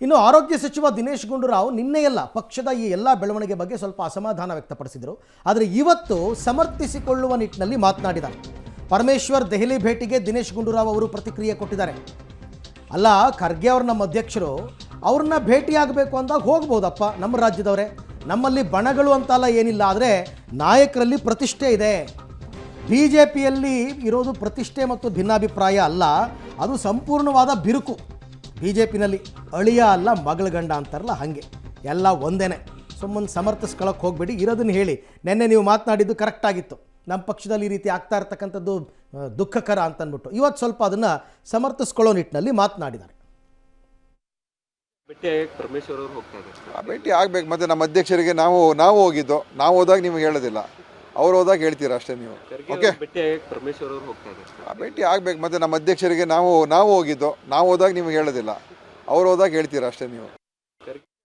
ಇನ್ನು ಆರೋಗ್ಯ ಸಚಿವ ದಿನೇಶ್ ಗುಂಡೂರಾವ್ ನಿನ್ನೆಯಲ್ಲ ಪಕ್ಷದ ಈ ಎಲ್ಲ ಬೆಳವಣಿಗೆ ಬಗ್ಗೆ ಸ್ವಲ್ಪ ಅಸಮಾಧಾನ ವ್ಯಕ್ತಪಡಿಸಿದರು. ಆದರೆ ಇವತ್ತು ಸಮರ್ಥಿಸಿಕೊಳ್ಳುವ ನಿಟ್ಟಿನಲ್ಲಿ ಮಾತನಾಡಿದ್ದಾರೆ. ಪರಮೇಶ್ವರ್ ದೆಹಲಿ ಭೇಟಿಗೆ ದಿನೇಶ್ ಗುಂಡೂರಾವ್ ಅವರು ಪ್ರತಿಕ್ರಿಯೆ ಕೊಟ್ಟಿದ್ದಾರೆ. ಅಲ್ಲ, ಖರ್ಗೆ ಅವ್ರ ನಮ್ಮ ಅಧ್ಯಕ್ಷರು ಅವ್ರನ್ನ ಭೇಟಿಯಾಗಬೇಕು ಅಂದಾಗ ಹೋಗ್ಬೋದಪ್ಪ, ನಮ್ಮ ರಾಜ್ಯದವರೇ, ನಮ್ಮಲ್ಲಿ ಬಣಗಳು ಅಂತಲ್ಲ ಏನಿಲ್ಲ, ಆದರೆ ನಾಯಕರಲ್ಲಿ ಪ್ರತಿಷ್ಠೆ ಇದೆ. BJPಯಲ್ಲಿ ಇರೋದು ಪ್ರತಿಷ್ಠೆ ಮತ್ತು ಭಿನ್ನಾಭಿಪ್ರಾಯ ಅಲ್ಲ, ಅದು ಸಂಪೂರ್ಣವಾದ ಬಿರುಕು. BJPನಲ್ಲಿ ಅಳಿಯ ಅಲ್ಲ ಮಗಳ ಗಂಡ ಅಂತಾರಲ್ಲ, ಹಾಗೆ ಎಲ್ಲ ಒಂದೇನೆ. ಸುಮ್ಮನೆ ಸಮರ್ಥಿಸ್ಕೊಳ್ಳೋಕೆ ಹೋಗ್ಬೇಡಿ, ಇರೋದನ್ನು ಹೇಳಿ. ನೆನ್ನೆ ನೀವು ಮಾತನಾಡಿದ್ದು ಕರೆಕ್ಟ್ ಆಗಿತ್ತು, ನಮ್ಮ ಪಕ್ಷದಲ್ಲಿ ಈ ರೀತಿ ಆಗ್ತಾ ಇರ್ತಕ್ಕಂಥದ್ದು ದುಃಖಕರ ಅಂತಂದ್ಬಿಟ್ಟು. ಇವತ್ತು ಸ್ವಲ್ಪ ಅದನ್ನು ಸಮರ್ಥಿಸ್ಕೊಳ್ಳೋ ನಿಟ್ಟಿನಲ್ಲಿ ಮಾತನಾಡಿದ್ದಾರೆ. ಭೇಟಿ ಆಗಬೇಕು. ಮತ್ತು ನಮ್ಮ ಅಧ್ಯಕ್ಷರಿಗೆ ನಾವು ಹೋಗಿದ್ದು, ನಾವು ಹೋದಾಗ ನಿಮಗೆ ಹೇಳೋದಿಲ್ಲ, ಅವ್ರು ಹೋದಾಗ ಹೇಳ್ತೀರಾ ಅಷ್ಟೇ ನೀವು. ಓಕೆ, ಭೇಟಿ ಆಗಬೇಕು. ಮತ್ತು ನಮ್ಮ ಅಧ್ಯಕ್ಷರಿಗೆ ನಾವು ಹೋಗಿದ್ದು, ನಾವು ಹೋದಾಗ ನಿಮಗೆ ಹೇಳೋದಿಲ್ಲ, ಅವ್ರು ಹೋದಾಗ ಹೇಳ್ತೀರಾ ಅಷ್ಟೇ ನೀವು.